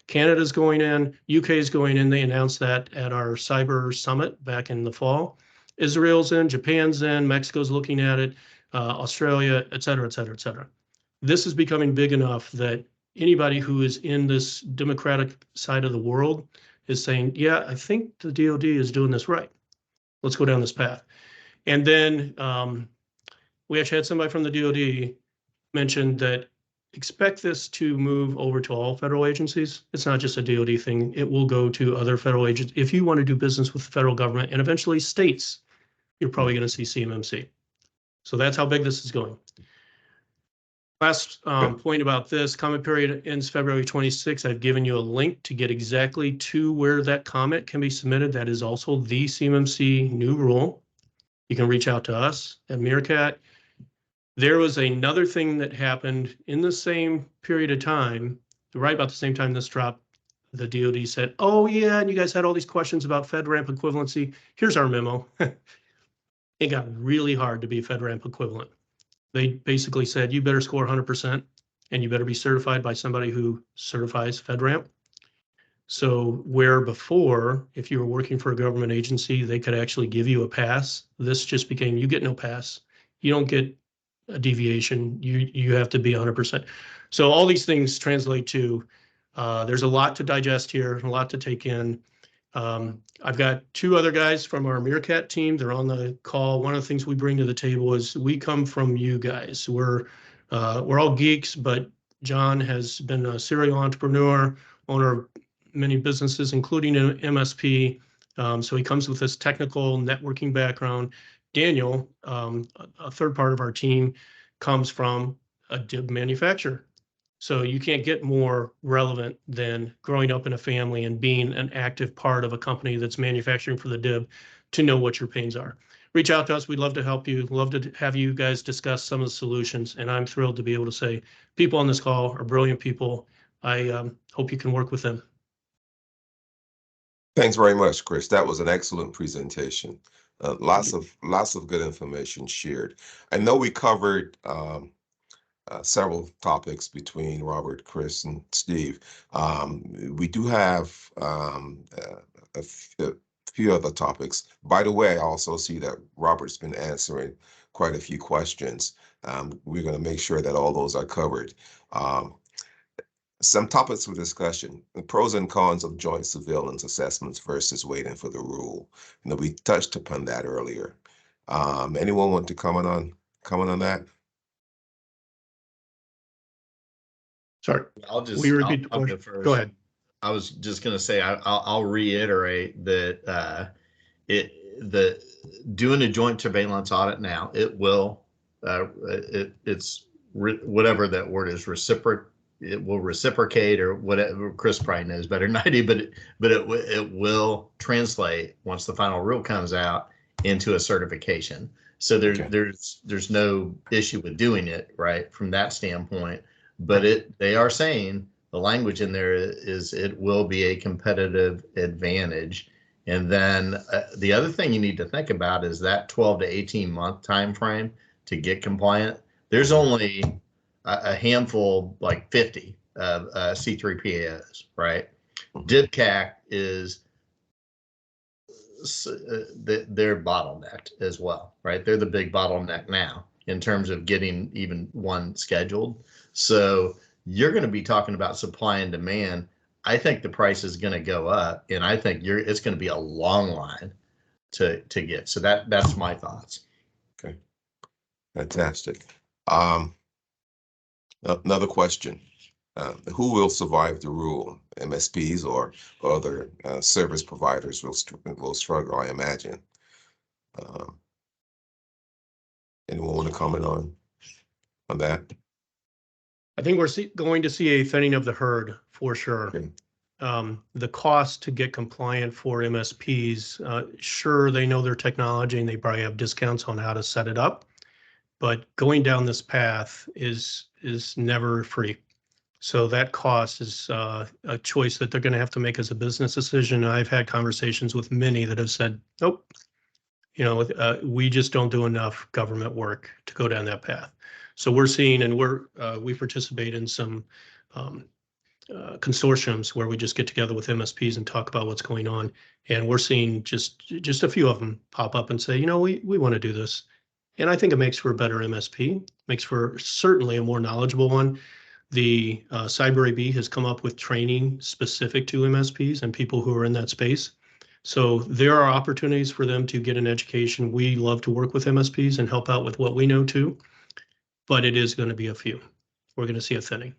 Canada's going in, UK is going in. They announced that at our cyber summit back in the fall. Israel's in, Japan's in, Mexico's looking at it. Australia, et cetera, et cetera, et cetera. This is becoming big enough that anybody who is in this democratic side of the world is saying, yeah, I think the DoD is doing this right. Let's go down this path. And then we actually had somebody from the DoD mention that expect this to move over to all federal agencies. It's not just a DoD thing. It will go to other federal agencies. If you want to do business with the federal government and eventually states, you're probably going to see CMMC. So that's how big this is going. Last point about this, comment period ends February 26th. I've given you a link to get exactly to where that comment can be submitted. That is also the CMMC new rule. You can reach out to us at Meerkat. There was another thing that happened in the same period of time, right about the same time this dropped. The DoD said, oh yeah, and you guys had all these questions about FedRAMP equivalency. Here's our memo. It got really hard to be FedRAMP equivalent. They basically said, you better score 100% and you better be certified by somebody who certifies FedRAMP. So where before, if you were working for a government agency, they could actually give you a pass. This just became, you get no pass. You don't get a deviation. You have to be 100%. So all these things translate to, there's a lot to digest here, a lot to take in. I've got two other guys from our Meerkat team. They're on the call. One of the things we bring to the table is we come from you guys. We're all geeks, but John has been a serial entrepreneur, owner of many businesses, including an MSP. So he comes with this technical networking background. Daniel, a third part of our team, comes from a DIB manufacturer. So you can't get more relevant than growing up in a family and being an active part of a company that's manufacturing for the DIB to know what your pains are. Reach out to us. We'd love to help you. Love to have you guys discuss some of the solutions. And I'm thrilled to be able to say people on this call are brilliant people. I hope you can work with them. Thanks very much, Chris. That was an excellent presentation. Lots of good information shared. I know we covered several topics between Robert, Chris, and Steve. We do have a few other topics. By the way, I also see that Robert's been answering quite a few questions. We're going to make sure that all those are covered. Some topics for discussion: the pros and cons of joint surveillance assessments versus waiting for the rule. You know, we touched upon that earlier. Anyone want to comment on that? Sorry, I'll just will you repeat the question? go first. Go ahead. I was just going to say I'll reiterate that doing a joint surveillance audit now, it will whatever that word is, it will reciprocate, or whatever. Chris probably knows better than I do, but it will translate once the final rule comes out into a certification. So there's no issue with doing it, right, from that standpoint. But they are saying, the language in there is it will be a competitive advantage. And then the other thing you need to think about is that 12 to 18 month time frame to get compliant. There's only a handful, like 50 of C3PAOs, right? DIBCAC is they're bottlenecked as well, right? They're the big bottleneck now in terms of getting even one scheduled. So you're going to be talking about supply and demand. I think the price is going to go up, and I think it's going to be a long line to get. So that's my thoughts. Okay, fantastic. Another question: who will survive the rule? MSPs or other service providers will struggle, I imagine. Anyone want to comment on that? I think we're going to see a thinning of the herd for sure. Okay. The cost to get compliant for MSPs, sure, they know their technology and they probably have discounts on how to set it up, but going down this path is never free. So that cost is a choice that they're going to have to make as a business decision. I've had conversations with many that have said, nope, we just don't do enough government work to go down that path. So we're seeing, and we participate in some consortiums where we just get together with MSPs and talk about what's going on. And we're seeing just a few of them pop up and say, we want to do this. And I think it makes for a better MSP, makes for certainly a more knowledgeable one. The Cyber AB has come up with training specific to MSPs and people who are in that space. So there are opportunities for them to get an education. We love to work with MSPs and help out with what we know too, but it is going to be a few. We're going to see a thinning.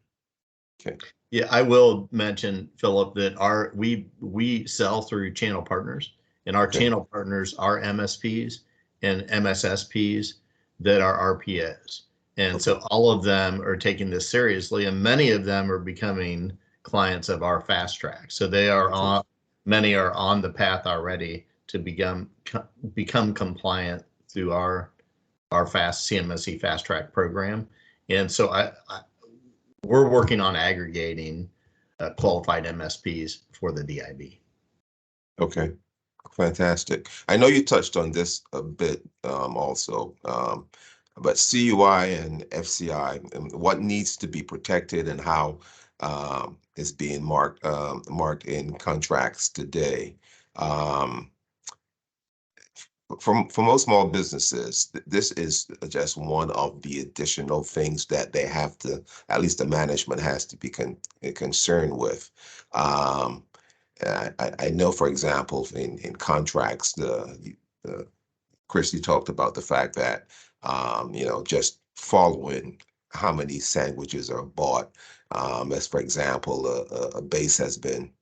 Okay. Yeah, I will mention, Philip, that we sell through channel partners, and our channel partners are MSPs and MSSPs that are RPOs. And so all of them are taking this seriously, and many of them are becoming clients of our fast track. So they are on, many are on the path already to become compliant through our CMMC fast track program. And so we're working on aggregating qualified MSPs for the DIB. Okay, fantastic. I know you touched on this a bit also, but CUI and FCI, and what needs to be protected and how is being marked in contracts today. For most small businesses, this is just one of the additional things that they have to, at least the management has to be concerned with. I know, for example, in contracts, Chris, you talked about the fact that, just following how many sandwiches are bought. As for example, a base has been,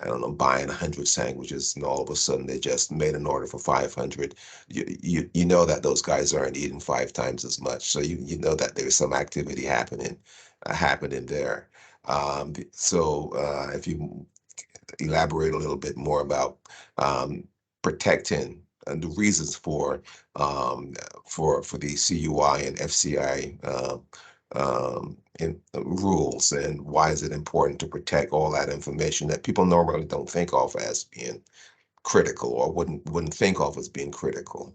I don't know, buying 100 sandwiches, and all of a sudden they just made an order for 500. You know that those guys aren't eating 5 times as much, so you know that there's some activity happening there. If you elaborate a little bit more about protecting and the reasons for the CUI and FCI rules, and why is it important to protect all that information that people normally don't think of as being critical, or wouldn't think of as being critical.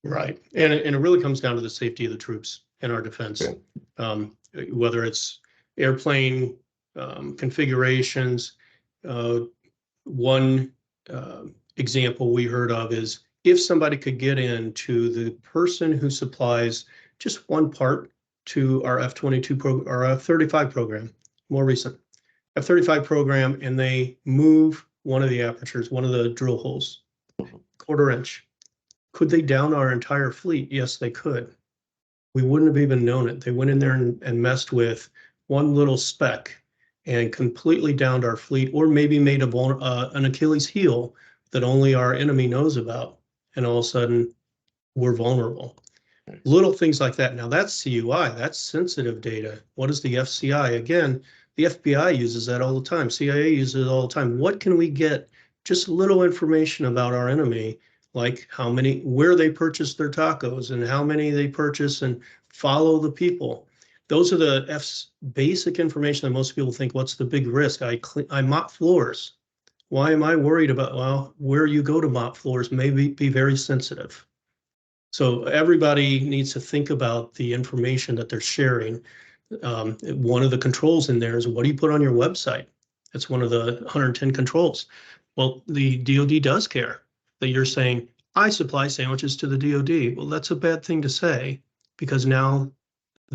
Right, and it really comes down to the safety of the troops and our defense. Okay. Whether it's airplane configurations. One example we heard of is if somebody could get into the person who supplies just one part to our F-22 our F-35 program, more recent F-35 program, and they move one of the apertures, one of the drill holes, 1/4 inch. Could they down our entire fleet? Yes, they could. We wouldn't have even known it. They went in there and messed with one little speck and completely downed our fleet, or maybe made an Achilles heel that only our enemy knows about, and all of a sudden we're vulnerable. Little things like that. Now that's CUI, that's sensitive data. What is the FCI? Again, the FBI uses that all the time. CIA uses it all the time. What can we get? Just little information about our enemy, like where they purchase their tacos and how many they purchase, and follow the people. Those are the basic information that most people think, what's the big risk? I mop floors. Why am I worried about, well, where you go to mop floors may be very sensitive. So everybody needs to think about the information that they're sharing. One of the controls in there is, what do you put on your website? It's one of the 110 controls. Well, the DoD does care that you're saying, I supply sandwiches to the DoD. Well, that's a bad thing to say, because now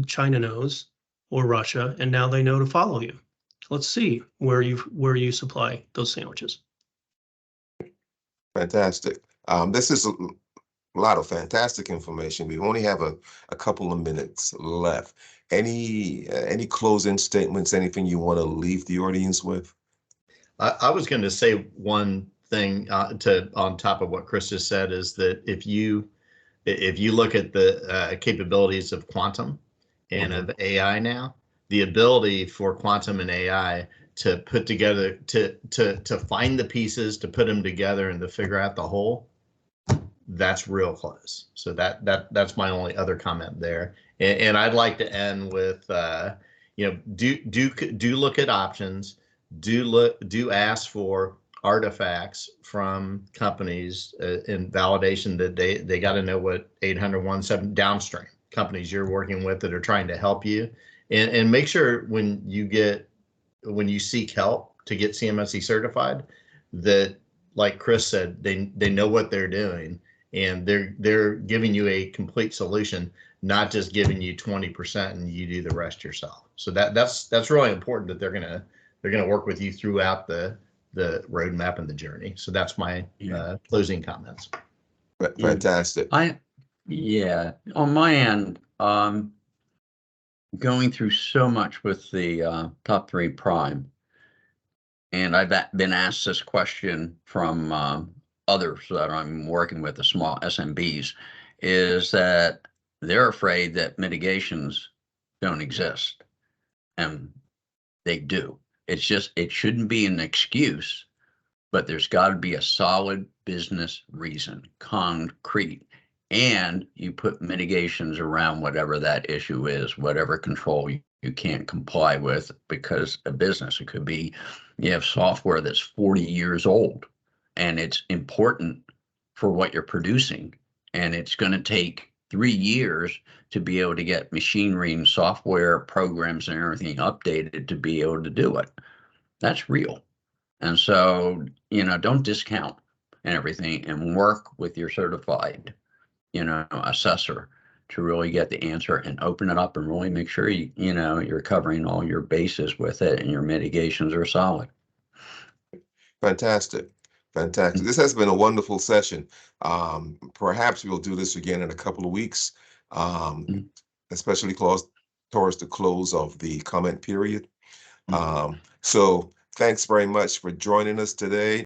China knows, or Russia, and now they know to follow you. Let's see where you supply those sandwiches. Fantastic. This is a lot of fantastic information. We only have a couple of minutes left. Any closing statements, anything you want to leave the audience with? I was going to say one thing on top of what Chris just said, is that if you look at the capabilities of quantum and of AI now, the ability for quantum and AI to put together, to find the pieces, to put them together, and to figure out the whole, that's real close. So that's my only other comment there. And I'd like to end with, do look at options, do ask for artifacts from companies in validation that they got to know what 800.17 downstream companies you're working with that are trying to help you, and make sure when you seek help to get CMMC certified, that, like Chris said, they know what they're doing, and they're giving you a complete solution, not just giving you 20% and you do the rest yourself. So that's really important, that they're gonna work with you throughout the the roadmap and the journey. So that's my closing comments. Fantastic. Yeah, on my end, going through so much with the top 3 prime, and I've been asked this question from others that I'm working with, the small SMBs, is that they're afraid that mitigations don't exist, and they do. It's just, it shouldn't be an excuse, but there's got to be a solid business reason, concrete. And you put mitigations around whatever that issue is, whatever control you can't comply with because of business. It could be you have software that's 40 years old and it's important for what you're producing. And it's going to take 3 years to be able to get machinery and software programs and everything updated to be able to do it. That's real. And so, don't discount and everything, and work with your certified, assessor to really get the answer and open it up and really make sure you're covering all your bases with it and your mitigations are solid. Fantastic. Fantastic. This has been a wonderful session. Perhaps we'll do this again in a couple of weeks, especially towards the close of the comment period. So thanks very much for joining us today.